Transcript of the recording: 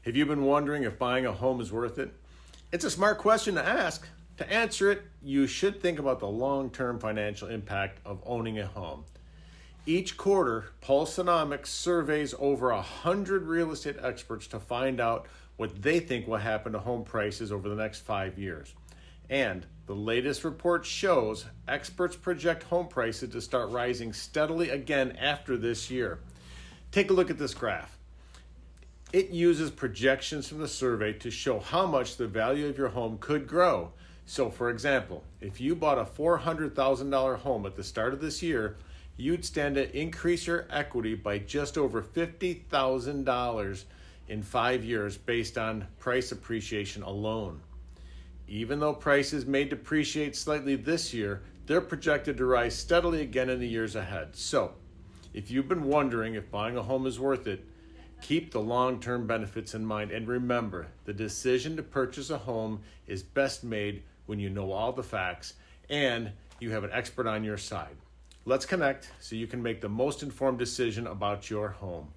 Have you been wondering if buying a home is worth it? It's a smart question to ask. To answer it, you should think about the long-term financial impact of owning a home. Each quarter, Pulseonomics surveys over 100 real estate experts to find out what they think will happen to home prices over the next 5 years. And the latest report shows experts project home prices to start rising steadily again after this year. Take a look at this graph. It uses projections from the survey to show how much the value of your home could grow. So, for example, if you bought a $400,000 home at the start of this year, you'd stand to increase your equity by just over $50,000 in 5 years based on price appreciation alone. Even though prices may depreciate slightly this year, they're projected to rise steadily again in the years ahead. So, if you've been wondering if buying a home is worth it, keep the long-term benefits in mind, and remember, the decision to purchase a home is best made when you know all the facts and you have an expert on your side. Let's connect so you can make the most informed decision about your home.